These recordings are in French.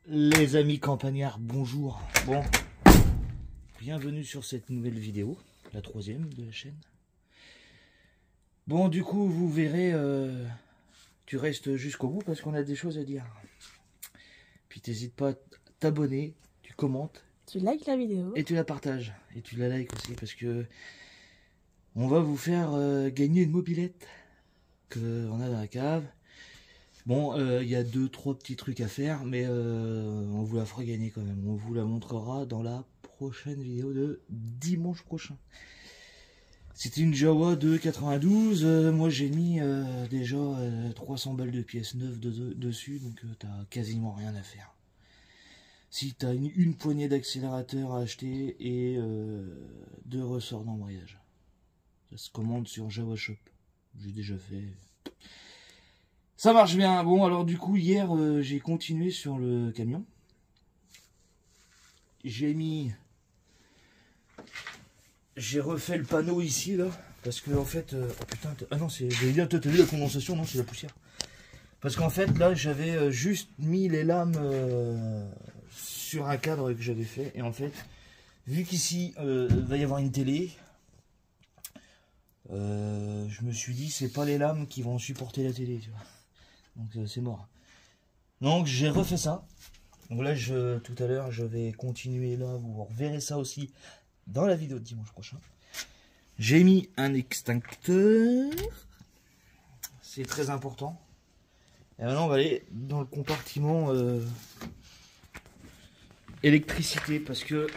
Les amis campagnards, bonjour. Bon, bienvenue sur cette nouvelle vidéo, la troisième de la chaîne. Bon, du coup, vous verrez, tu restes jusqu'au bout parce qu'on a des choses à dire. Puis t'hésites pas à t'abonner, tu commentes. Tu likes la vidéo. Et tu la partages. Et tu la likes aussi parce que on va vous faire gagner une mobilette qu'on a dans la cave. Bon, il y a 2-3 petits trucs à faire, mais on vous la fera gagner quand même. On vous la montrera dans la prochaine vidéo de dimanche prochain. C'était une Jawa de 92. Moi, j'ai mis déjà 300 balles de pièces neuves dessus, donc t'as quasiment rien à faire. Si t'as une poignée d'accélérateur à acheter et 2 ressorts d'embrayage. Ça se commande sur Jawa Shop. J'ai déjà fait. Ça marche bien. Bon, alors du coup, hier, j'ai continué sur le camion. J'ai refait le panneau ici, là. Parce que, en fait... oh putain, ah non, c'est... J'allais dire, toi, t'as vu la condensation? Non, c'est la poussière. Parce qu'en fait, là, j'avais juste mis les lames sur un cadre que j'avais fait. Et en fait, vu qu'ici, va y avoir une télé... je me suis dit, c'est pas les lames qui vont supporter la télé, tu vois. Donc c'est mort. Donc j'ai refait ça. Donc là, tout à l'heure, je vais continuer là. Vous reverrez ça aussi dans la vidéo de dimanche prochain. J'ai mis un extincteur. C'est très important. Et maintenant, on va aller dans le compartiment électricité. Parce que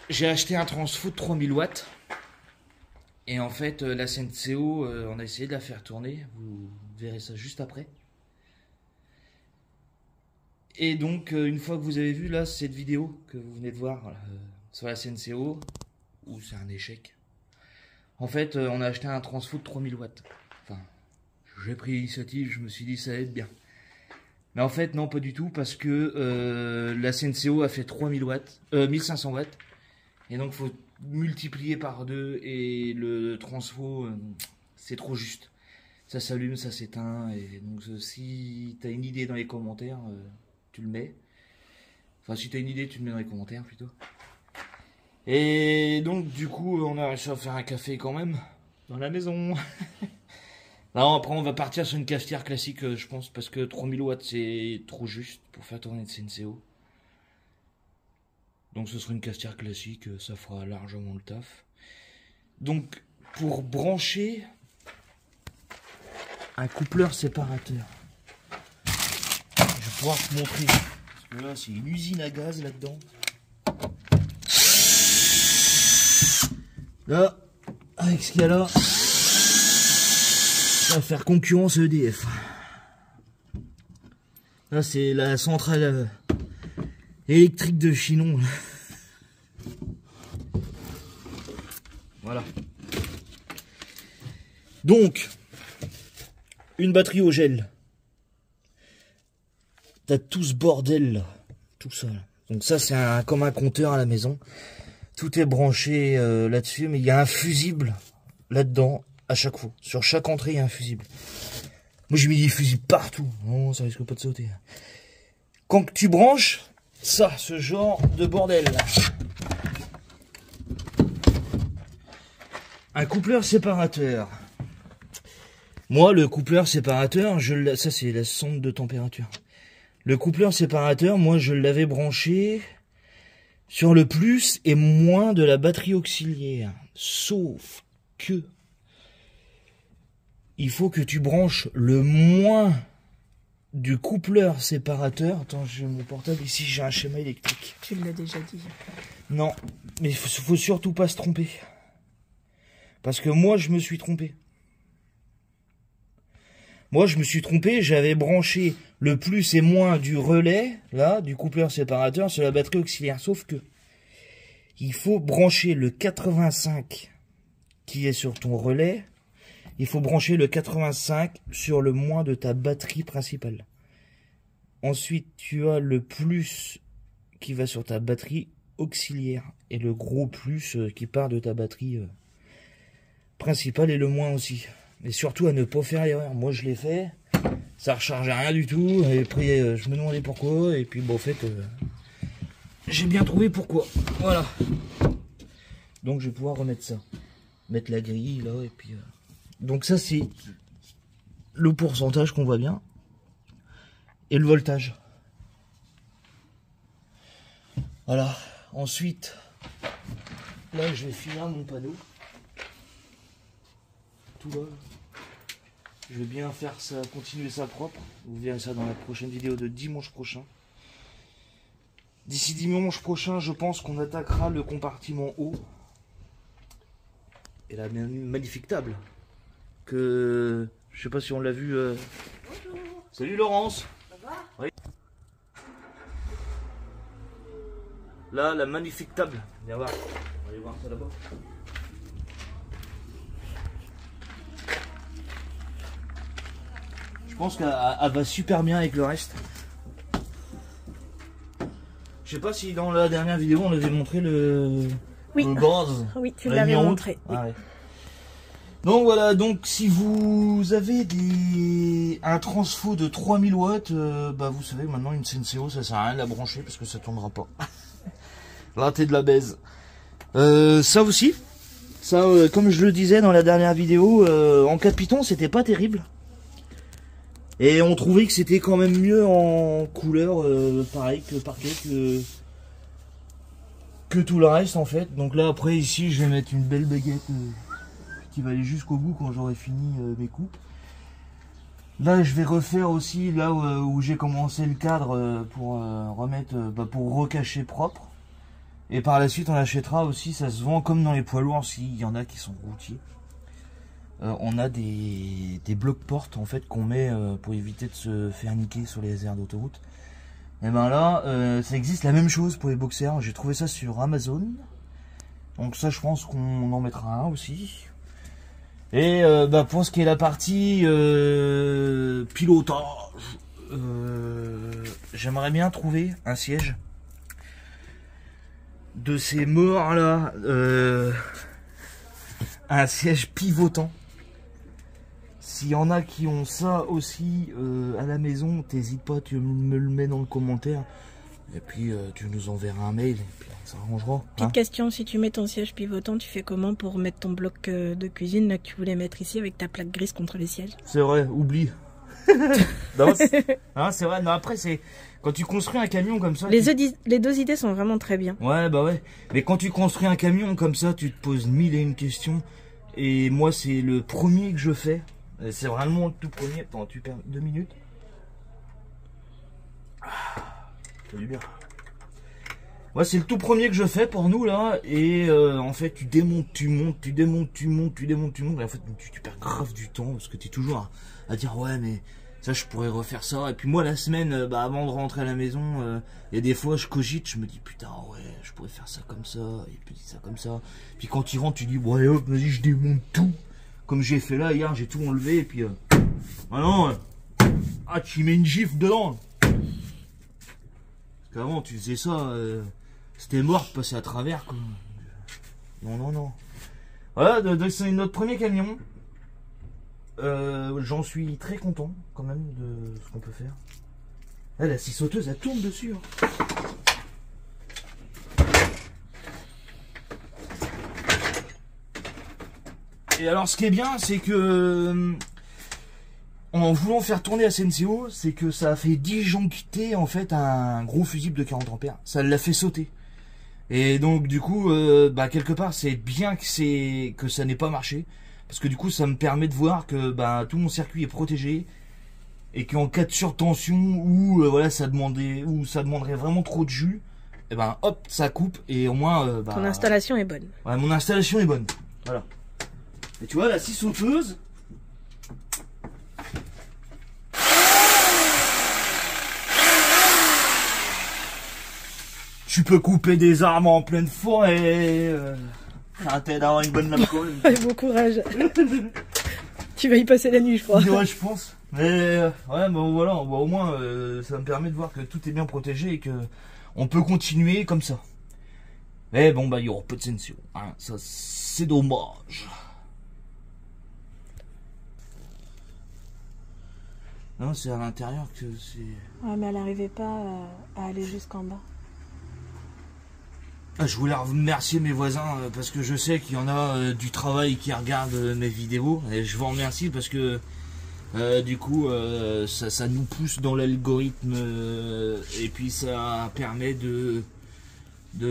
j'ai acheté un transfo de 3000 watts. Et en fait, la SNCO, on a essayé de la faire tourner. Vous verrez ça juste après. Et donc, une fois que vous avez vu là cette vidéo que vous venez de voir sur la SNCO, où c'est un échec. En fait, on a acheté un transfo de 3000 watts. Enfin, j'ai pris l'initiative, je me suis dit ça allait être bien. Mais en fait, non, pas du tout, parce que la SNCO a fait 3000 watts, 1500 watts. Et donc, faut multiplier par 2 et le transfo, c'est trop juste. Ça s'allume, ça s'éteint. Et donc, si tu as une idée dans les commentaires, tu le mets. Enfin, si tu as une idée, tu le mets dans les commentaires plutôt. Et donc, du coup, on a réussi à faire un café quand même dans la maison. Là, après, on va partir sur une cafetière classique, je pense, parce que 3000 watts, c'est trop juste pour faire tourner une SNCO. Donc ce sera une cafetière classique, ça fera largement le taf. Donc pour brancher un coupleur séparateur, je vais pouvoir te montrer. Parce que là c'est une usine à gaz là-dedans. Là, avec ce qu'il y a là, ça va faire concurrence à EDF. Là c'est la centrale électrique de Chinon. Voilà. Donc, une batterie au gel. T'as tout ce bordel là. Tout ça. Donc ça c'est comme un compteur à la maison. Tout est branché là-dessus, mais il y a un fusible là-dedans à chaque fois. Sur chaque entrée, il y a un fusible. Moi j'ai mis des fusibles partout. Non, ça risque pas de sauter. Quand tu branches ça, ce genre de bordel là. Un coupleur séparateur. Moi, le coupleur séparateur, ça c'est la sonde de température. Le coupleur séparateur, moi je l'avais branché sur le plus et moins de la batterie auxiliaire. Sauf que il faut que tu branches le moins du coupleur séparateur. Attends, j'ai mon portable ici, j'ai un schéma électrique. Tu l'as déjà dit. Non, mais il faut surtout pas se tromper. Parce que moi, je me suis trompé. Moi, je me suis trompé, j'avais branché le plus et moins du relais, là, du coupleur séparateur, sur la batterie auxiliaire. Sauf que, il faut brancher le 85 qui est sur ton relais. Il faut brancher le 85 sur le moins de ta batterie principale. Ensuite, tu as le plus qui va sur ta batterie auxiliaire. Et le gros plus qui part de ta batterie principale et le moins aussi. Mais surtout à ne pas faire l'erreur. Moi, je l'ai fait. ça rechargeait rien du tout. Et après, je me demandais pourquoi. Et puis, bon, en fait, j'ai bien trouvé pourquoi. Voilà. Donc, je vais pouvoir remettre ça. Mettre la grille, là, et puis... Donc, ça, c'est le pourcentage qu'on voit bien. Et le voltage. Voilà. Ensuite, là, je vais finir mon panneau. Tout là. Je vais bien faire ça, continuer ça propre. Vous verrez ça dans la prochaine vidéo de dimanche prochain. D'ici dimanche prochain, je pense qu'on attaquera le compartiment haut. Et la magnifique table. Que je sais pas si on l'a vu. Bonjour. Salut Laurence. Ça va? Oui. Là, la magnifique table. Viens voir. On va aller voir ça là-bas. Je pense qu'elle va super bien avec le reste. Je sais pas si dans la dernière vidéo on avait montré le base. Oui, tu l'avais montré. Oui. Ah ouais. Donc voilà, donc si vous avez un transfo de 3000 watts, bah vous savez maintenant une Senseo ça sert à rien de la brancher parce que ça tournera pas. Là t'es de la baise. Ça aussi, ça comme je le disais dans la dernière vidéo, en 4 pitons c'était pas terrible. Et on trouvait que c'était quand même mieux en couleur, pareil que parquet, que tout le reste en fait. Donc là après ici je vais mettre une belle baguette qui va aller jusqu'au bout quand j'aurai fini mes coupes. Là je vais refaire aussi là où j'ai commencé le cadre pour remettre, pour recacher propre. Et par la suite on achètera aussi, ça se vend comme dans les poids lourds s'il y en a qui sont routiers. On a des blocs portes en fait qu'on met pour éviter de se faire niquer sur les aires d'autoroute. Et ben là, ça existe la même chose pour les boxers. J'ai trouvé ça sur Amazon. Donc ça, je pense qu'on en mettra un aussi. Et pour ce qui est la partie pilotage, j'aimerais bien trouver un siège de ces morts là, un siège pivotant. S'il y en a qui ont ça aussi à la maison, t'hésites pas, tu me le mets dans le commentaire. Et puis tu nous enverras un mail et puis ça arrangera. Petite question, si tu mets ton siège pivotant, tu fais comment pour mettre ton bloc de cuisine là, que tu voulais mettre ici avec ta plaque grise contre les sièges? C'est vrai, oublie. C'est vrai, non, après c'est... Quand tu construis un camion comme ça... Les deux idées sont vraiment très bien. Ouais, bah ouais. Mais quand tu construis un camion comme ça, tu te poses 1001 questions. Et moi, c'est le premier que je fais. C'est vraiment le tout premier. Attends, tu perds 2 minutes. Ça fait du bien. Ouais, c'est le tout premier que je fais pour nous là. Et en fait, tu démontes, tu montes, tu démontes, tu montes, tu démontes, tu montes. Et en fait, tu perds grave du temps parce que tu es toujours à dire ouais, mais ça, je pourrais refaire ça. Et puis moi, la semaine, avant de rentrer à la maison, il y a des fois, je cogite, je me dis putain, ouais, je pourrais faire ça comme ça, et puis ça comme ça. Puis quand tu rentres, tu dis ouais, hop, vas-y, je démonte tout. Comme j'ai fait là hier, j'ai tout enlevé et puis ah non, tu mets une gifle dedans. Parce qu'avant tu faisais ça, c'était mort de passer à travers quoi. Non non non. Voilà, c'est notre premier camion. J'en suis très content quand même de ce qu'on peut faire. Là, la scie sauteuse elle tourne dessus. Hein. Et alors ce qui est bien c'est que en voulant faire tourner la Senseo, c'est que ça a fait disjoncter en fait un gros fusible de 40 ampères. Ça l'a fait sauter. Et donc du coup quelque part c'est bien que ça n'ait pas marché. Parce que du coup ça me permet de voir que tout mon circuit est protégé. Et qu'en cas de surtension ou voilà ça demanderait vraiment trop de jus, et hop ça coupe et au moins ton installation est bonne. Ouais, mon installation est bonne. Voilà. Et tu vois la scie sauteuse. Tu peux couper des arbres en pleine forêt. Ça t'aide à avoir une bonne lame quand même. Bon courage. Tu vas y passer la nuit, je crois. Ouais, je pense. Mais ouais, voilà, au moins ça me permet de voir que tout est bien protégé et que on peut continuer comme ça. Mais bon, il y aura peu de Senseo. Hein, ça, c'est dommage. Non, c'est à l'intérieur que c'est... Ouais, mais elle n'arrivait pas à aller jusqu'en bas. Ah, je voulais remercier mes voisins parce que je sais qu'il y en a du travail qui regardent mes vidéos. Et je vous remercie parce que du coup, ça nous pousse dans l'algorithme et puis ça permet de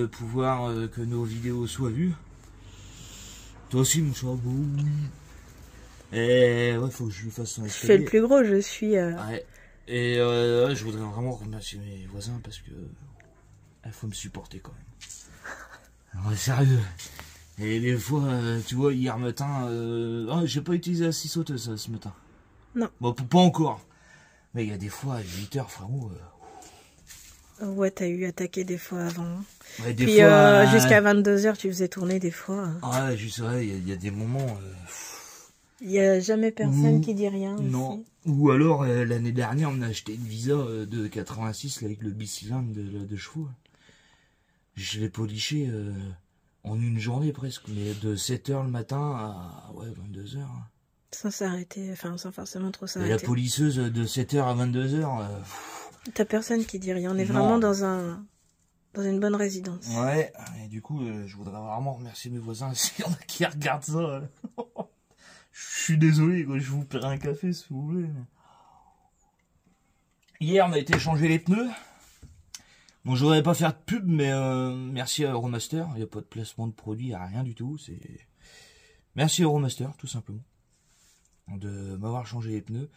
pouvoir que nos vidéos soient vues. Toi aussi, mon chat, oui. Et ouais, faut que je lui fasse son escalier. Je fais le plus gros, je suis... Ouais. Et je voudrais vraiment remercier mes voisins parce que il faut me supporter quand même. Ouais, sérieux. Et des fois, tu vois, hier matin, j'ai pas utilisé la scie sauteuse ce matin. Non. Bon, pas encore. Mais il y a des fois, à 8h, frérot. Ouais, t'as eu attaqué des fois avant. Ouais, des Puis fois, jusqu'à 22h, tu faisais tourner des fois. Ouais, juste vrai, il y a des moments. Il n'y a jamais personne qui dit rien. Non. Ici. Ou alors, l'année dernière, on a acheté une Visa de 86 là, avec le bicylindre de chevaux. Je l'ai poliché en une journée presque, mais de 7h le matin à 22h. Sans s'arrêter, enfin sans forcément trop Et s'arrêter. la polisseuse de 7h à 22h. T'as personne qui dit rien. On est vraiment dans une bonne résidence. Ouais, et du coup, je voudrais vraiment remercier mes voisins s'il y en a qui regardent ça. Je suis désolé, quoi, je vous paierai un café si vous voulez. Hier, on a été changer les pneus. Bon, je voudrais pas faire de pub, mais merci à Euromaster. Il n'y a pas de placement de produit, il n'y a rien du tout. Merci à Euromaster, tout simplement, de m'avoir changé les pneus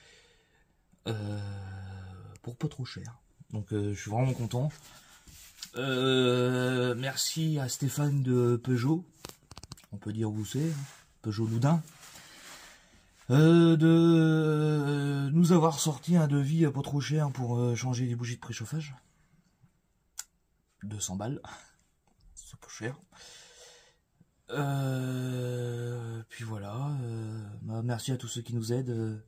pour pas trop cher. Donc, je suis vraiment content. Merci à Stéphane de Peugeot. On peut dire où c'est, Peugeot Loudun. De nous avoir sorti un devis pas trop cher pour changer les bougies de préchauffage. 200 balles, c'est pas cher. Puis voilà, merci à tous ceux qui nous aident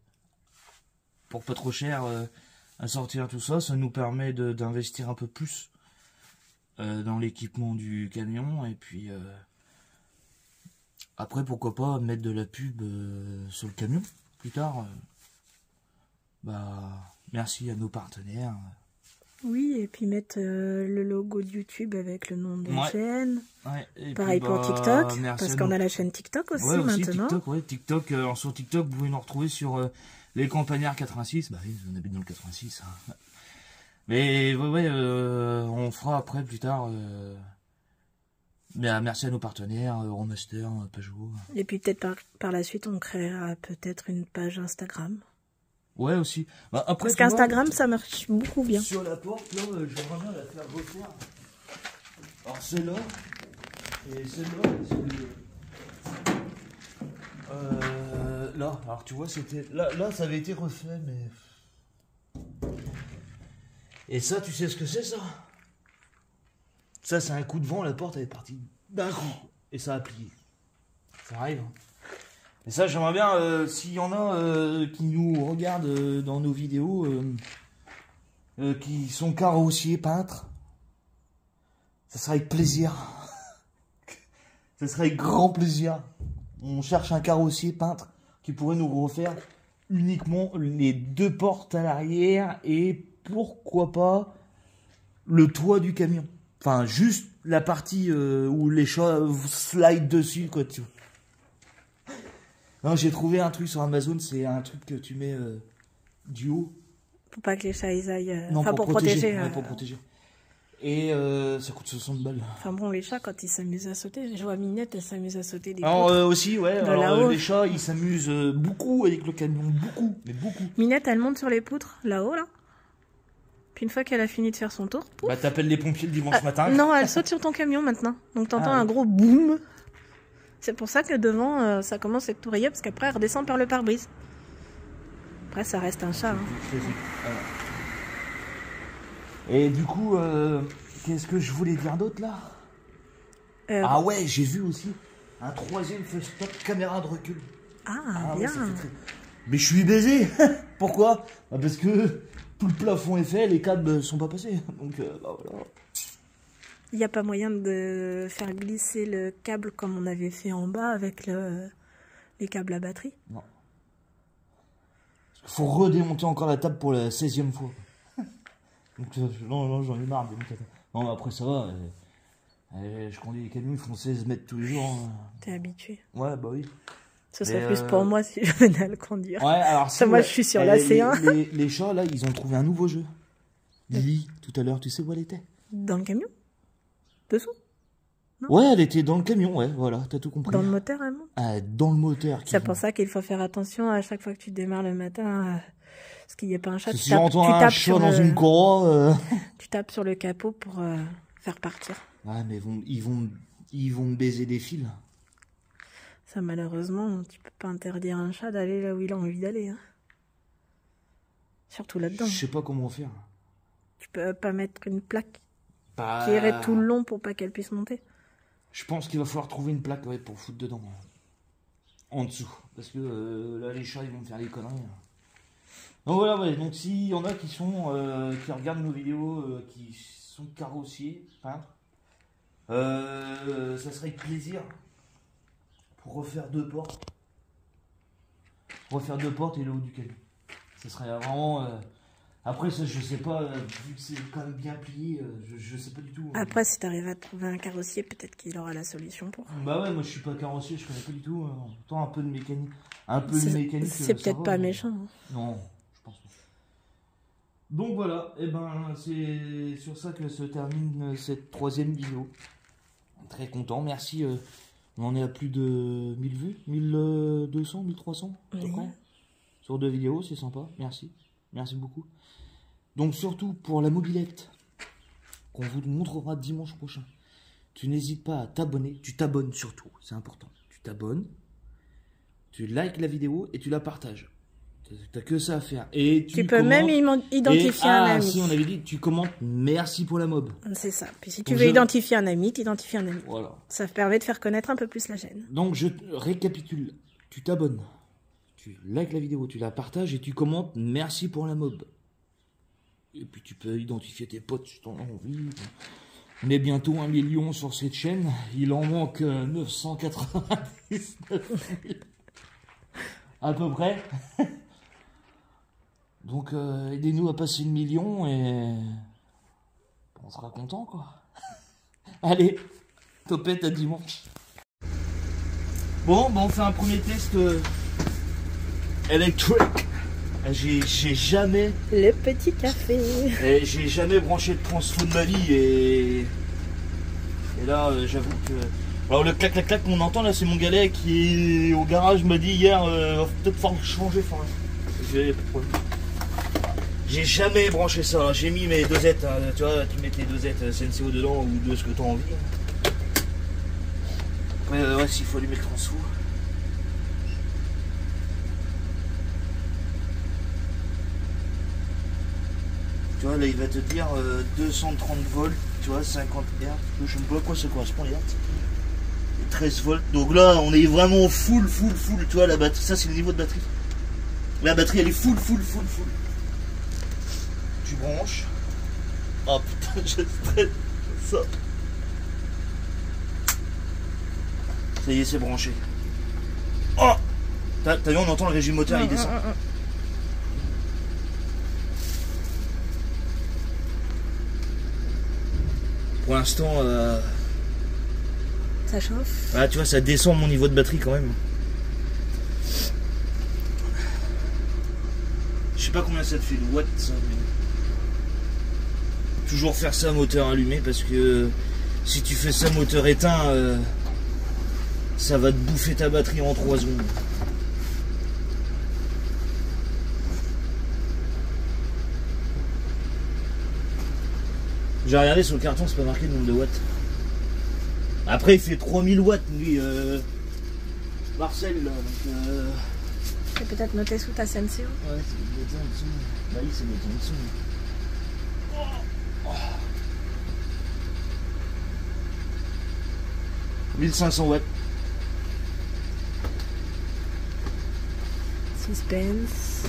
pour pas trop cher à sortir tout ça. Ça nous permet d'investir un peu plus dans l'équipement du camion. Et puis après, pourquoi pas mettre de la pub sur le camion plus tard. Merci à nos partenaires. Oui, et puis mettre le logo de YouTube avec le nom de la chaîne. Ouais, pareil pour TikTok, parce qu'on a la chaîne TikTok aussi, maintenant. TikTok, sur TikTok, vous pouvez nous retrouver sur les Campagnards 86. Bah oui, on habite dans le 86. Hein. Mais on fera après, plus tard. Merci à nos partenaires, Euromaster, Peugeot. Et puis peut-être par la suite, on créera peut-être une page Instagram. Ouais, aussi. Après, parce qu'Instagram, ça marche beaucoup bien. Sur la porte, là, j'aimerais bien la faire refaire. Alors celle-là, et celle-là, là, alors tu vois, c'était... Là, ça avait été refait, mais... Et ça, tu sais ce que c'est, ça? Ça, c'est un coup de vent, la porte, elle est partie d'un coup. Et ça a plié. Ça arrive, hein. Et ça, j'aimerais bien, s'il y en a qui nous regardent dans nos vidéos, qui sont carrossiers, peintres, ça serait avec plaisir. Ça serait avec grand plaisir. On cherche un carrossier, peintre, qui pourrait nous refaire uniquement les 2 portes à l'arrière et pourquoi pas le toit du camion. Enfin, juste la partie où les chats slide dessus, quoi, tu vois. Non, j'ai trouvé un truc sur Amazon, c'est un truc que tu mets du haut. Pour pas que les chats ils aillent... Non, pour protéger. Ouais, pour protéger. Et ça coûte 60 balles. Enfin bon, les chats, quand ils s'amusent à sauter, je vois Minette, elle s'amuse à sauter des poutres. Alors aussi, ouais, alors, les chats, ils s'amusent beaucoup avec le camion, mais beaucoup. Minette, elle monte sur les poutres, là-haut, là. Puis une fois qu'elle a fini de faire son tour... Pouf. Bah t'appelles les pompiers le dimanche matin. Non, elle saute sur ton camion maintenant. Donc t'entends un gros boum. C'est pour ça que devant, ça commence à être tout rayé, parce qu'après, elle redescend par le pare-brise. Après, ça reste un chat. Hein. Et du coup, qu'est-ce que je voulais dire d'autre, là Ah ouais, j'ai vu aussi un 3e stop caméra de recul. Ah bien. Ouais, mais je suis baisé. Pourquoi parce que tout le plafond est fait, les câbles sont pas passés. Donc, voilà. Il n'y a pas moyen de faire glisser le câble comme on avait fait en bas avec les câbles à batterie? Non. Parce Faut redémonter encore la table pour la 16e fois. Donc non, j'en ai marre de démonter la table. Non, après ça va. Je conduis les camions, ils font 16 mètres tous les jours. Hein. T'es habitué. Ouais, bah oui. Ce serait plus pour moi si je venais à le conduire. Ouais, alors ça, moi, je suis sur la C1. Les chats, là, ils ont trouvé un nouveau jeu. Lily, tout à l'heure, tu sais où elle était? Dans le camion? Dessous? Non. Ouais, elle était dans le camion, ouais, voilà, t'as tout compris. Dans le moteur, elle monte? Ah, dans le moteur. C'est pour ça qu'il faut faire attention à chaque fois que tu démarres le matin. Parce qu'il n'y a pas un chat. Si j'entends un chat dans une courroie... Tu tapes sur le capot pour faire partir. Ouais, mais ils vont me baiser des fils. Ça, malheureusement, tu peux pas interdire un chat d'aller là où il a envie d'aller. Hein. Surtout là-dedans. Je sais pas comment faire. Tu peux pas mettre une plaque qui irait tout le long pour pas qu'elle puisse monter. Je pense qu'il va falloir trouver une plaque ouais, pour foutre dedans. En dessous. Parce que là, les chats, ils vont me faire des conneries. Donc voilà, ouais. Donc s'il y en a qui sont qui regardent nos vidéos, qui sont carrossiers, peintres, ça serait avec plaisir pour refaire 2 portes. Refaire 2 portes et le haut du camion. Ça serait vraiment... Après ça, je sais pas, vu que c'est quand même bien plié, je sais pas du tout. Après, si t'arrives à trouver un carrossier, peut-être qu'il aura la solution pour... Bah ouais, moi je suis pas carrossier, je connais pas du tout. Pourtant un peu de mécanique. Un peu de mécanique. C'est peut-être pas méchant. Hein. Non, je pense pas. Donc voilà, et ben c'est sur ça que se termine cette 3e vidéo. Très content, merci. On en est à plus de 1000 vues, 1200, 1300 à peu près. Sur 2 vidéos, c'est sympa, merci. Merci beaucoup. Donc surtout pour la mobilette, qu'on vous montrera dimanche prochain, tu n'hésites pas à t'abonner, tu t'abonnes surtout, c'est important. Tu t'abonnes, tu likes la vidéo et tu la partages. T'as que ça à faire. Et tu peux même identifier un ami. Si on avait dit, tu commentes merci pour la mob. C'est ça. Puis si tu veux identifier un ami, tu identifies un ami. Voilà. Ça permet de faire connaître un peu plus la chaîne. Donc je récapitule. Tu t'abonnes, tu likes la vidéo, tu la partages et tu commentes merci pour la mob. Et puis tu peux identifier tes potes si tu en as envie. On est bientôt 1 million sur cette chaîne. Il en manque 999 000. À peu près. Donc aidez-nous à passer 1 million et on sera content quoi. Allez, topette à dimanche. Bon, on fait un premier test électrique. J'ai jamais... Le petit café. J'ai jamais branché de transfo de ma vie et là j'avoue que... Alors le clac qu'on entend là c'est mon galet qui est au garage m'a dit hier va peut-être falloir changer. J'ai jamais branché ça, j'ai mis mes dosettes, hein, tu vois, tu mets tes dosettes SNCO dedans ou de ce que tu as envie. Après ouais s'il faut allumer le transfo. Tu vois là il va te dire 230 volts, tu vois 50 Hz, je sais pas à quoi ça correspond les Hz. 13 volts, donc là on est vraiment full, tu vois la batterie, ça c'est le niveau de batterie. La batterie elle est full. Tu branches. Oh putain je stresse ça. Ça y est c'est branché. Oh t'as vu on entend le régime moteur il descend. Pour l'instant, ça chauffe. Ah, tu vois, ça descend mon niveau de batterie quand même. Je sais pas combien ça te fait de watts, ça. Mais... toujours faire ça moteur allumé parce que si tu fais ça moteur éteint, ça va te bouffer ta batterie en 3 secondes. J'ai regardé sur le carton, c'est pas marqué le nombre de watts. Après, il fait 3000 watts, lui, Marcel, là. C'est peut-être noté sous ta SNCO. Ouais, c'est noté en dessous. Bah oui, c'est noté en dessous. Oh. 1500 watts. Suspense.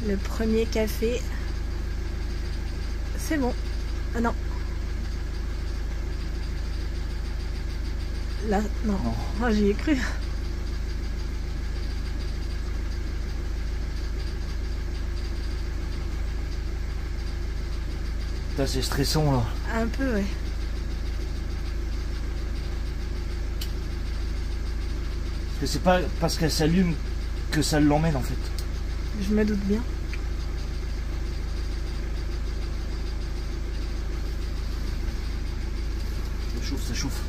Le premier café. C'est bon. Ah non. Là, non. Oh, j'y ai cru. Putain, c'est stressant là. Un peu, ouais. Parce que c'est pas parce qu'elle s'allume que ça l'emmène en fait. Je me doute bien. Ça chauffe, ça chauffe.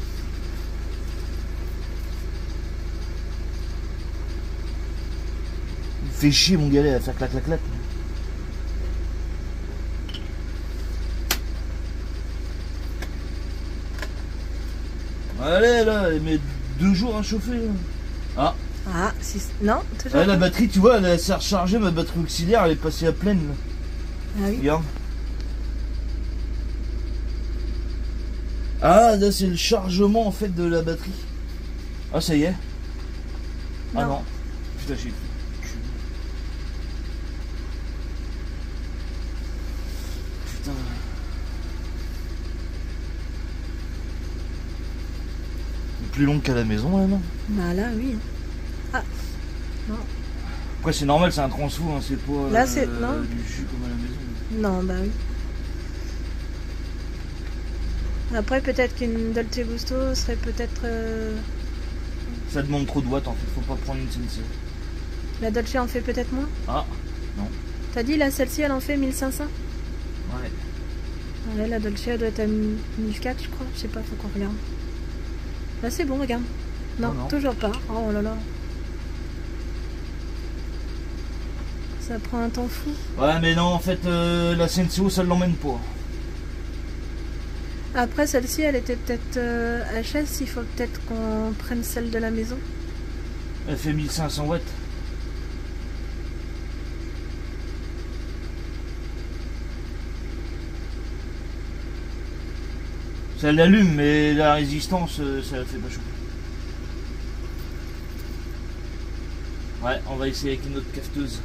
Il me fait chier mon galet à faire clac clac clac. Allez là, elle met 2 jours à chauffer. Là. Ah. Ah, si... Non, toujours Ah, la pas. batterie, tu vois, elle s'est rechargée, ma batterie auxiliaire, elle est passée à pleine. Là. Ah oui. Regarde. Ah, là, c'est le chargement en fait de la batterie. Ah, ça y est. Ah Non. non. Putain, j'ai. Putain. Plus long qu'à la maison là, non? Bah là, oui. Ah, non. Après, c'est normal, c'est un transfo, hein, c'est pas Là, c'est- non. du jus comme à la maison. Non, bah oui. Après, peut-être qu'une Dolce Gusto serait peut-être... Ça demande trop de watts en fait, faut pas prendre une Sensei. La Dolce en fait peut-être moins. Ah, non. T'as dit, là, celle-ci, elle en fait 1500. Ouais. Là, la Dolce, elle doit être à 1004, je crois. Je sais pas, faut qu'on regarde. Là, c'est bon, regarde. Non, Non. toujours pas. Oh là là. Ça prend un temps fou. Ouais, mais non, en fait, la Senseo, ça l'emmène pas. Après, celle-ci, elle était peut-être HS. Il faut peut-être qu'on prenne celle de la maison. Elle fait 1500 watts. Ça l'allume, mais la résistance, ça la fait pas chauffer. Ouais, on va essayer avec une autre cafeteuse.